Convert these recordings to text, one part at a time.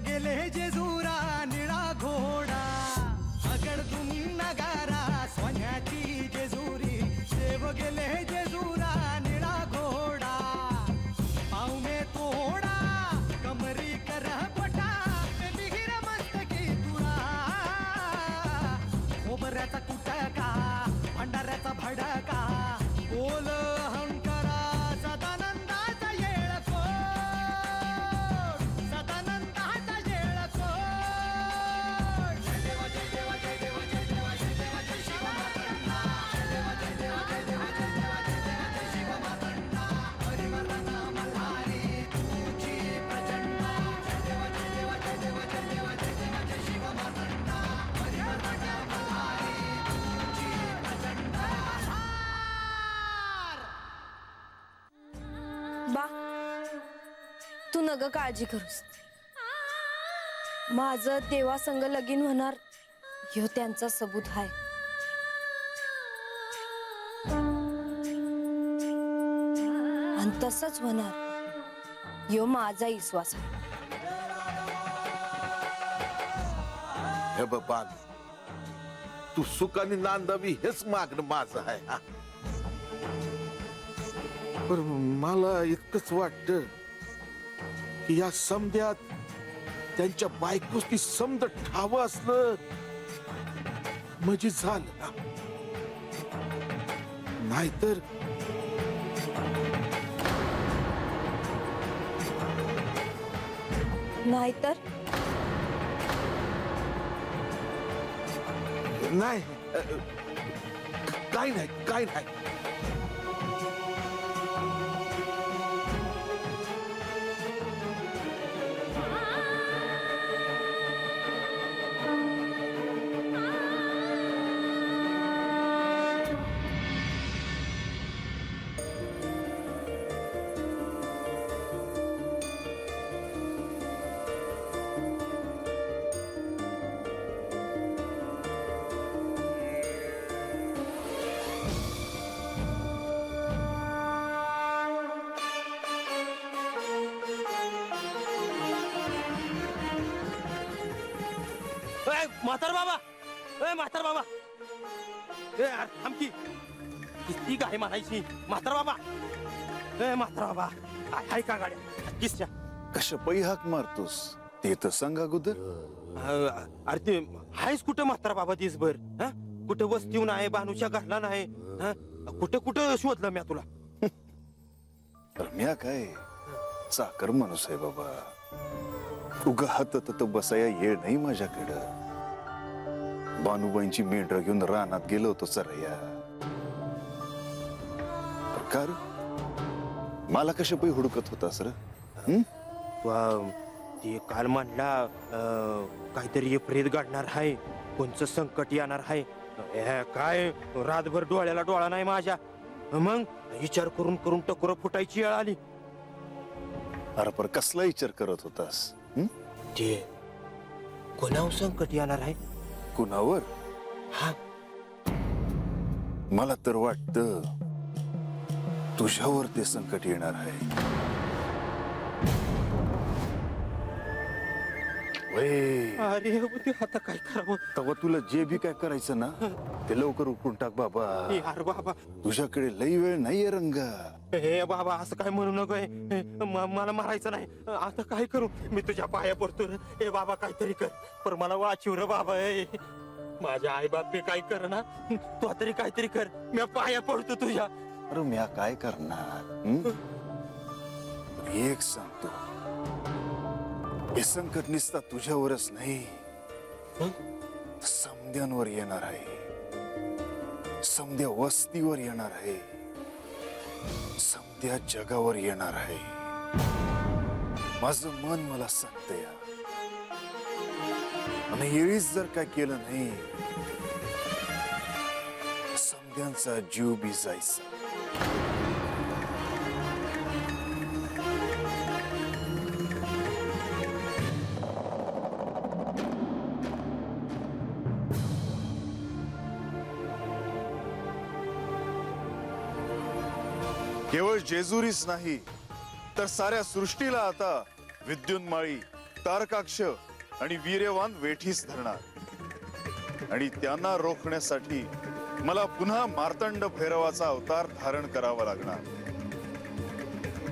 गेले जेजुरा निळा घोडा अगडतून नगारा सोन्याची जेजुरी देव गेले जेजुरा निळा घोडा पाव में तोडा कमरी कर पटा मिहिर मस्तकी तुरा खोबऱ्याचा कुटका भंडाऱ्याचा भडका बोल अहंकारा सदानंदाचा येळकोट सदानंदाचा येळकोट जय देव जय देव जय देव जय देव जय देव जय शिव मातंडा जय देव जय देव जय देव जय देव जय देव जय शिव मातंडा हरिवरन मल्हारी तुझी प्रचंड जय देव जय देव जय देव जय देव जय देव जय शिव मातंडा हरिवरन मल्हारी तुझी प्रचंड बा तू नग काळजी करूस माझं देवासंग लगीन होणार ह्यो त्यांचा सबूत हाय आणि तसंच होणार ह्यो माझा विश्वास आहे हे बाबा तू सुखाने नांदावी हेच मागणं माझं आहे हा. पण मला इतकंच वाटतं की या समध्यात त्यांच्या बायकोची समद ठावं असलं म्हणजे झालं ना. नाहीतर नाहीतर नाही काय नाही काय नाही म्हातार बाबा म्हातार बाबा थांबकी किती गाय म्हणायची म्हातार बाबा म्हातार बाबा हाय का गाड्या किसच्या कशा पै हाक मारतोस ते तर सांग अगोदर. अरे ते हायच कुठं म्हातार बाबा दिसभर कुठं वस्तीहून आहे बानूच्या घरला नाही कुठं कुठं शोधलं म्या तुला रम्या काय चाकर माणूस आहे बाबा. उगा हातात बसाया येळ नाही माझ्याकडं. बानूबाईंची मेंढर घेऊन रानात गेलो होतो चरया. कार मला कशा पै हुडकत होता सर. ते काल म्हणला काहीतरी प्रेत गाडणार आहे कोणचं संकट येणार आहे काय रातभर डोळ्याला डोळा नाही माझ्या. मग विचार करून करून टकोर फुटायची वेळ आली. अरे पर कसला विचार करत होतास. ते कोणावर संकट येणार आहे कुणावर. हा मला तर वाटतं तुझ्यावर ते संकट येणार आहे. अरे आता काय करावं. तेव्हा तुला जे बी काय करायचं ना ते लवकर उकळून टाक बाबा. यार बाबा तुझ्याकडे लई वेळ नाहीये रंगा. हे बाबा असं काय म्हणू नकोय मला मारायचं नाही. आता काय करू मी तुझ्या पाया पडतो रे. हे बाबा काहीतरी कर पर मला वाचीव रे बाबा. माझ्या आई बाप बी काय कर ना तू तरी काहीतरी कर मी पाया पडतो तुझ्या. अरे म्या काय करणार. एक सांगतो हे संकट निसता तुझ्यावरच नाही समध्यांवर येणार आहे. समध्या वस्तीवर येणार आहे. समध्या जगावर येणार आहे. माझं मन मला सांगतंय आणि येळीच जर काय केलं नाही समध्यांचा जीव बी जायचा. केवळ जेजुरीच नाही तर साऱ्या सृष्टीला आता विद्युन्माळी तारकाक्ष आणि वीर्यवान वेठीस धरणार आणि त्यांना रोखण्यासाठी मला पुन्हा मार्तंड भैरवाचा अवतार धारण करावा लागणार.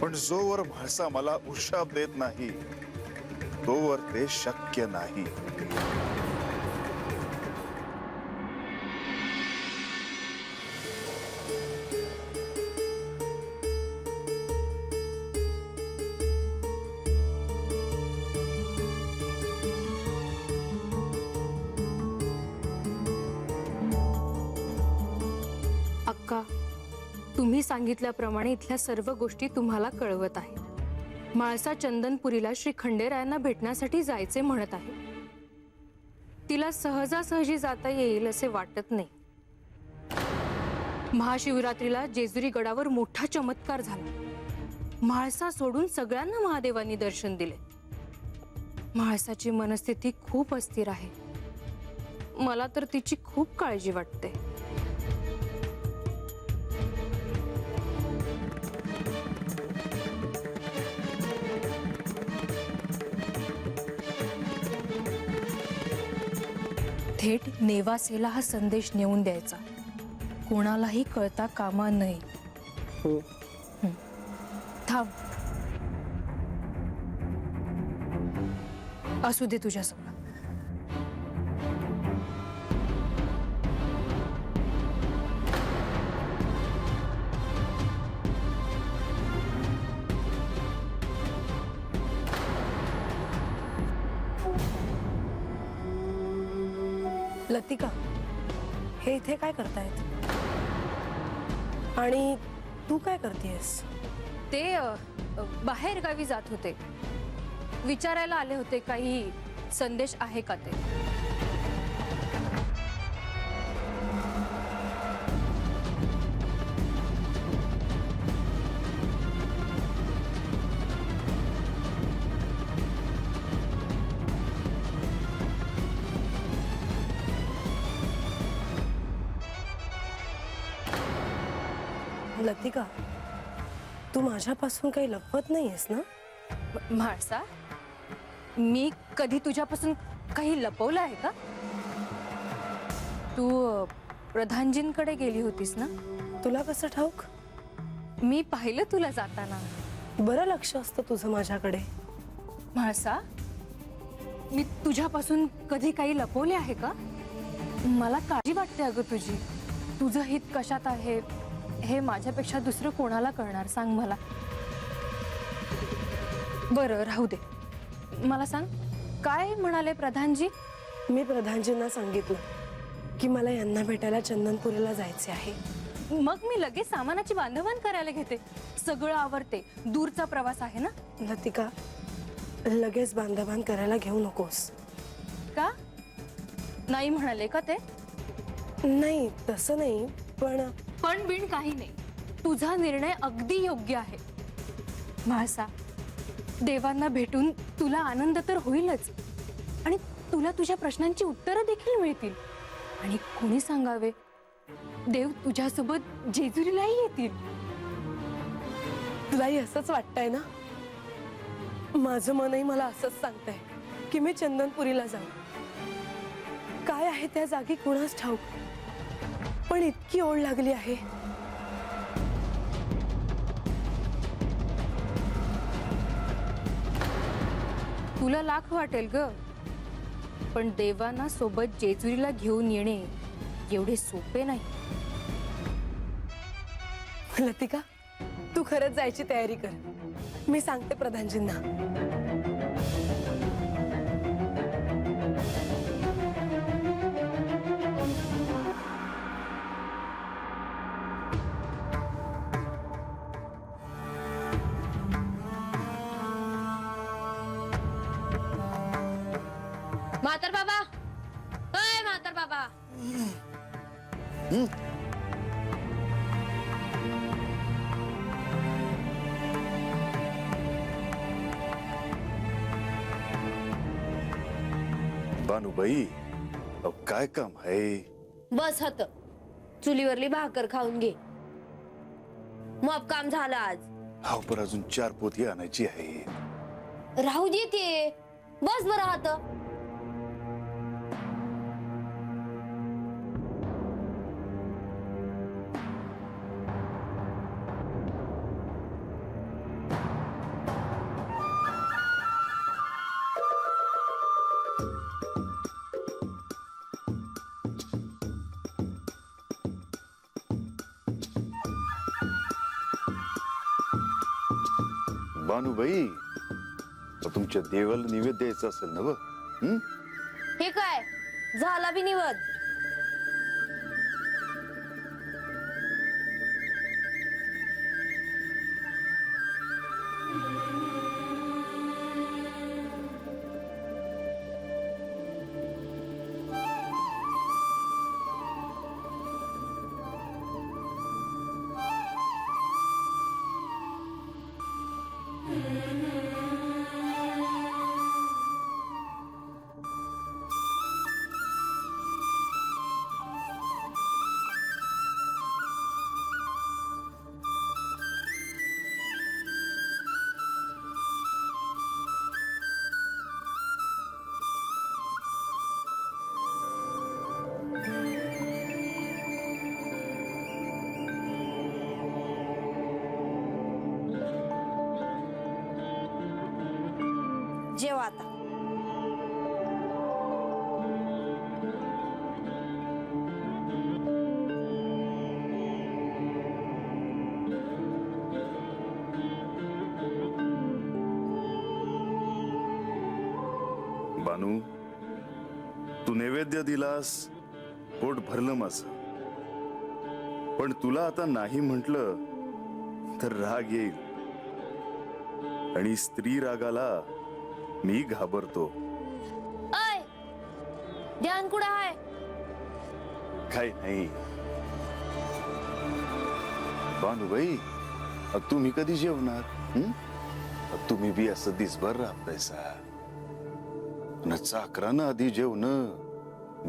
पण जोवर म्हाळसा मला उशाप देत नाही तोवर ते शक्य नाही. अक्का, तुम्ही सांगितल्याप्रमाणे इथल्या सर्व गोष्टी तुम्हाला कळवत आहे. म्हाळसा चंदनपुरीला श्री खंडेरायांना भेटण्यासाठी जायचे म्हणत आहे. तिला सहजासहजी जाता येईल असे वाटत नाही. महाशिवरात्रीला जेजुरी गडावर मोठा चमत्कार झाला. म्हाळसा सोडून सगळ्यांना महादेवांनी दर्शन दिले. म्हाळसाची मनस्थिती खूप अस्थिर आहे. मला तर तिची खूप काळजी वाटते. थेट नेवासेला हा संदेश नेऊन द्यायचा. कोणालाही कळता कामा नये. थांब, असू दे तुझ्या सगळं. लतिका, हे इथे काय करतायत आणि तू काय करतेस? ते बाहेर गावी जात होते. विचारायला आले होते काही संदेश आहे का ते. लतिका, तू माझ्यापासून काही लपवत नाहीयेस ना? म्हाळसा, मी कधी तुझ्यापासून काही लपवलं आहे का? तू प्रधानजींकडे गेली होतीस ना? तुला कसं ठाऊक? मी पाहिलं तुला जाताना. बरं लक्ष असतं तुझं माझ्याकडे. म्हाळसा, मी तुझ्यापासून कधी काही लपवले आहे का? मला काळजी वाटते अगं तुझी. तुझं हित कशात आहे हे माझ्यापेक्षा दुसरं कोणाला कळणार सांग मला. बरं राहू दे. मला सांग, काय म्हणाले प्रधानजी? मी प्रधानजींना सांगितलं की मला यांना भेटायला चंदनपुरीला जायचे आहे. मग मी लगेच सामानाची बांधवान करायला घेते. सगळं आवरते. दूरचा प्रवास आहे ना. लतिका, लगेच बांधवान करायला घेऊ नकोस. का नाही म्हणाले का ते? नाही, तसं नाही, पण बिन काही नाही. तुझा निर्णय अगदी योग्य आहे. म्हाळसा, देवांना भेटून तुला आनंद तर होईलच आणि तुला तुझ्या प्रश्नांची उत्तरं देखील मिळतील. आणि कोणी सांगावे, देव तुझ्यासोबत जेजुरीलाही येतील. तुलाही असंच वाटतंय ना? माझं मनही मला असंच सांगतंय की मी चंदनपुरीला जाऊ. काय आहे त्या जागी कुणास ठाऊक, पण इतकी ओढ लागली आहे. तुला लाख वाटेल ग, पण देवांना सोबत जेजुरीला घेऊन येणे एवढे सोपे नाही. लतिका, तू खरंच जायची तयारी कर. मी सांगते प्रधानजींना. म्हातार बाबा, अय म्हातार बाबा. बानूबाई, अब काय काम आहे? बस हत चुलीवरली भाकर खाऊन घे. मग काम झालं आज. हा, पर अजून 4 पोती आणायची आहे. राहू दे ते. बस बरं हात. बानूबाई, तुमच्या देवाला निवेद द्यायचा असेल ना व? हे काय झाला बी निवद. जेवा आता. बानू, तू नैवेद्य दिलास, पोट भरलं माझं. पण तुला आता नाही म्हटलं तर राग येईल, आणि स्त्री रागाला मी घाबरतो. अय, ध्यान कुठं आहे? काय नाही. बानूबाई, तुम्ही कधी जेवणार? तुम्ही बी असं दिसभर राबतायसा. न चाकरानं आधी जेवण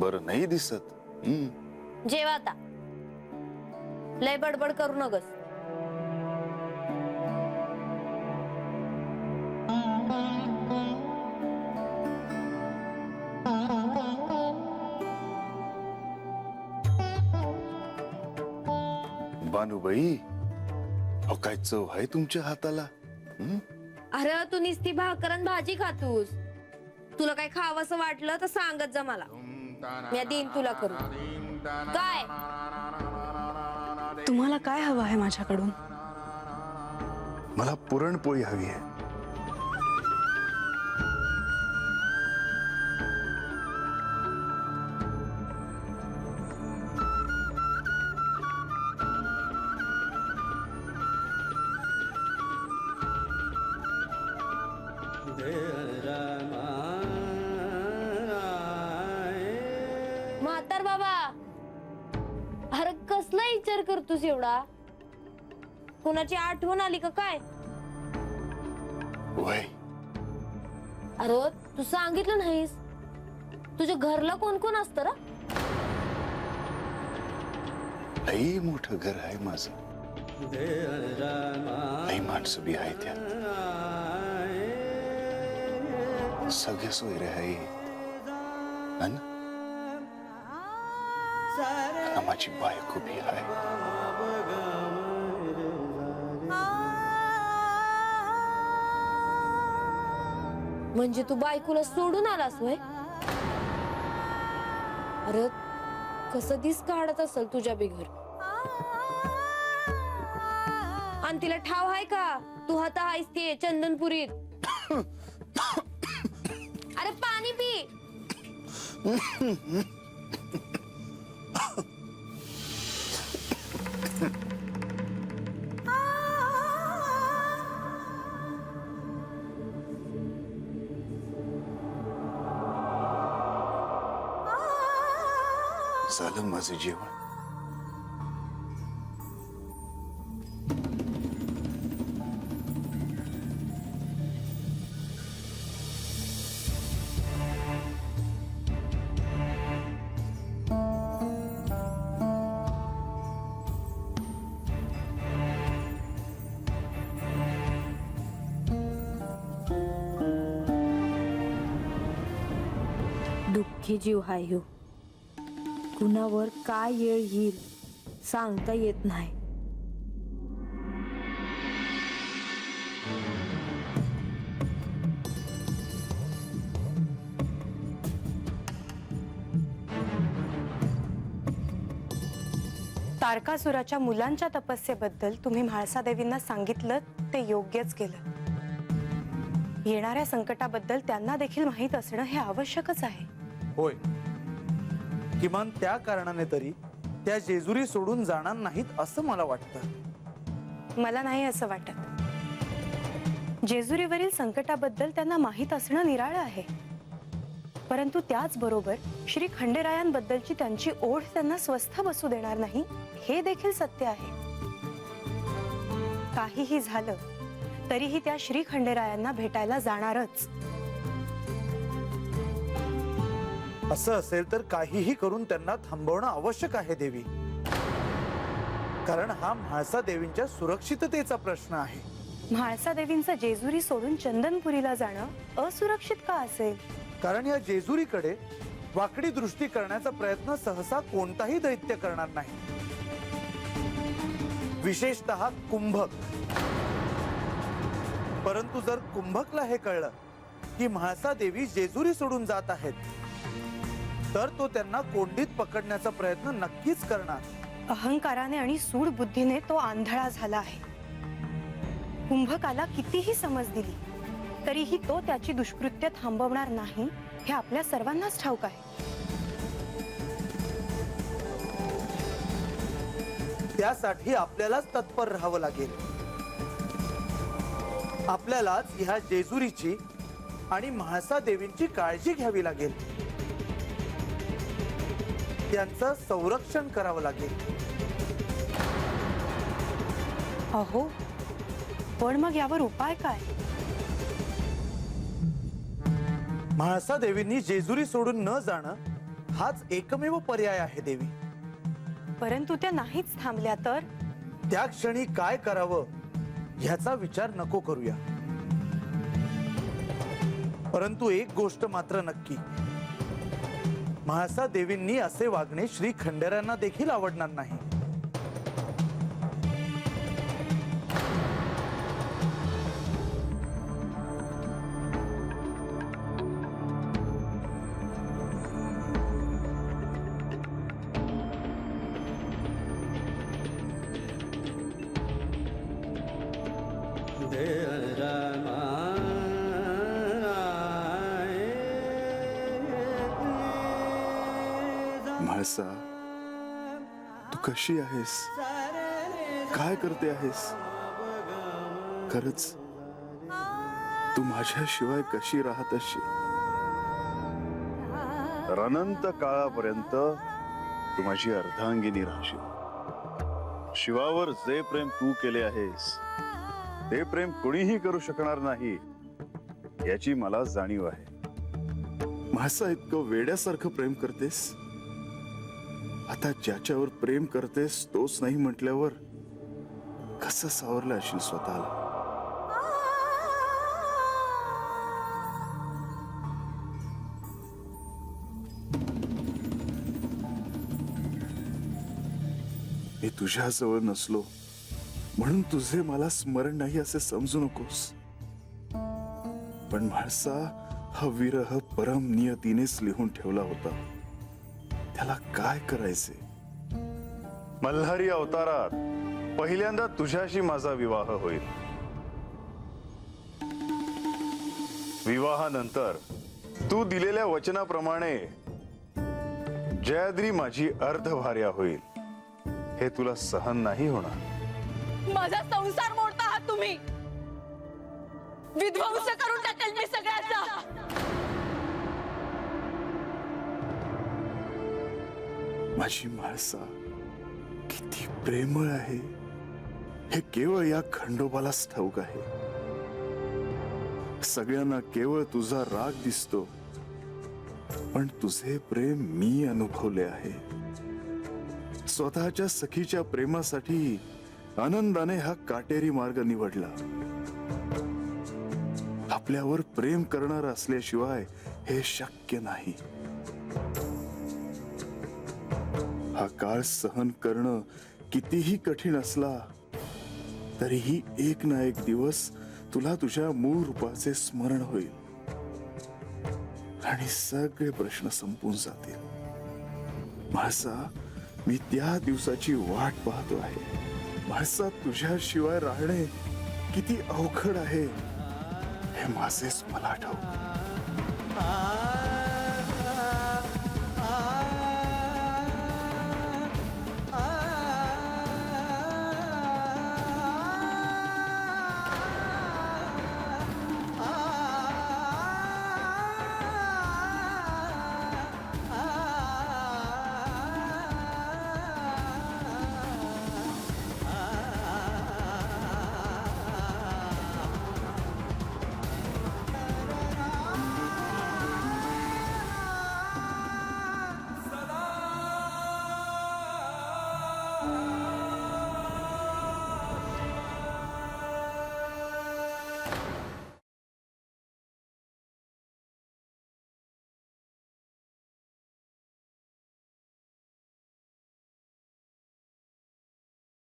बरं नाही दिसत. जेवा आता. लय बडबड करू नगस. बानूबाई, अहो काय चव आहे तुमच्या हाताला? अरे तू निस्ती भाकरन भाजी खातूस. तुला काय खावंसं वाटलं तर सांगत जा मला, मी देईन तुला करू. काय तुम्हाला काय हवं आहे माझ्याकडून? मला पुरणपोळी हवी आहे. म्हातार बाबा, अरे कसला विचार करतोस एवढा? कुणाची आठवण आली का काय? वय, अरे तू सांगितलं नाहीस, तुझ्या घरला कोण कोण असतं रा? लई मोठं घर आहे माझं. लई माणसं बी आहे त्यात. सगळे सोयरे आहेत. माझी बायको बी आहे. म्हणजे तू बायकोला सोडून आलास वय? अरे कसं दिस काढत असेल तुझ्या बिघर. आणि तिला ठाव आहे का तू आता आहेस ते चंदनपुरीत? अरे पाणी पी. झालं माझं जेवण. सख्खी जीव हाय ह्यो. कुणावर काय येळ येईल सांगता येत नाही. तारकासुराच्या मुलांच्या तपस्येबद्दल तुम्ही म्हाळसा देवींना सांगितलं ते योग्यच केलं. येणाऱ्या संकटाबद्दल त्यांना देखील माहीत असणं हे आवश्यकच आहे. होय, किमान त्या कारणाने तरी त्या जेजुरी सोडून जाणार नाहीत असं मला वाटतं. मला नाही असं वाटत. जेजुरीवरील संकटाबद्दल त्यांना माहीत असणं निराळं आहे, परंतु त्याचबरोबर श्री खंडेरायांबद्दलची त्यांची ओढ त्यांना स्वस्थ बसू देणार नाही हे देखील सत्य आहे. काहीही झालं तरीही त्या श्री खंडेरायांना भेटायला जाणारच. असं असेल तर काहीही करून त्यांना थांबवणं आवश्यक आहे देवी, कारण हा म्हाळसा देवींच्या सुरक्षिततेचा प्रश्न आहे. म्हाळसा देवींचं जेजुरी सोडून चंदनपुरीला जाणं असुरक्षित का असेल? कारण या जेजुरीकडे वाकडी दृष्टी करण्याचा प्रयत्न सहसा कोणताही दैत्य करणार नाही, विशेषतः कुंभक. परंतु जर कुंभकला हे कळलं की म्हाळसा देवी जेजुरी सोडून जात आहेत, तर तो त्यांना कोंडीत पकडण्याचा प्रयत्न नक्कीच करणार. अहंकाराने आणि सूड बुद्धीने तो आंधळा झाला आहे. कुंभकाला कितीही समज दिली तरीही तो त्याची दुष्कृत्य थांबवणार नाही हे आपल्या सर्वांनाच ठाऊक आहे. त्यासाठी आपल्यालाच तत्पर राहावं लागेल. आपल्यालाच ह्या जेजुरीची आणि म्हाळसा देवींची काळजी घ्यावी लागेल, त्यांचं संरक्षण करावं लागेल. अहो, पण मग यावर उपाय काय? म्हाळसा देवींनी जेजुरी सोडून न जाणं हाच एकमेव पर्याय आहे देवी. परंतु त्या नाहीच थांबल्या तर? त्या क्षणी काय करावं ह्याचा विचार नको करूया. परंतु एक गोष्ट मात्र नक्की, म्हाळसा देवींनी असे वागणे श्री खंडेरायांना देखील आवडणार नाही. म्हाळसा, तू कशी आहेस? काय करते आहेस? खरंच तू माझ्याशिवाय कशी राहत असशील? अनंत काळापर्यंत तू माझी अर्धांगिनी राहशील. शिवावर जे प्रेम तू केले आहेस ते प्रेम कोणीही करू शकणार नाही याची मला जाणीव आहे. म्हाळसा, इतकं वेड्यासारखं प्रेम करतेस. आता ज्याच्यावर प्रेम करतेस तोच नाही म्हटल्यावर कसं सावरलं असेल स्वतःला? मी तुझ्याजवळ नसलो म्हणून तुझे मला स्मरण नाही असे समजू नकोस. पण म्हाळसा, हा विरह परम नियतीनेच लिहून ठेवला होता. त्याला काय करायचे? मल्हारी अवतारात पहिल्यांदा तुझ्याशी माझा विवाह होईल. विवाहानंतर तू दिलेल्या वचनाप्रमाणे जयाद्री माझी अर्धभार्या होईल. हे तुला सहन नाही होणार. माझा संसार मोडता आहात तुम्ही. विध्वंस करून टाकेल मी सगळ्याचा. माझी म्हाळसा किती प्रेमळ आहे हे केवळ या खंडोबालाच ठाऊक आहे. सगळ्यांना केवळ तुझा राग दिसतो, पण तुझे प्रेम मी अनुभवले आहे. स्वतःच्या सखीच्या प्रेमासाठी आनंदाने हा काटेरी मार्ग निवडला. आपल्यावर प्रेम करणार असल्याशिवाय हे शक्य नाही. हा काळ सहन करणं कितीही कठीण असला तरीही एक ना एक दिवस तुला तुझ्या मूळ रूपाचे स्मरण होईल आणि सगळे प्रश्न संपून जातील. म्हाळसा, मी त्या दिवसाची वाट पाहतो आहे. म्हाळसा, तुझ्याशिवाय राहणे किती अवघड आहे हे माझेच मला ठाऊक.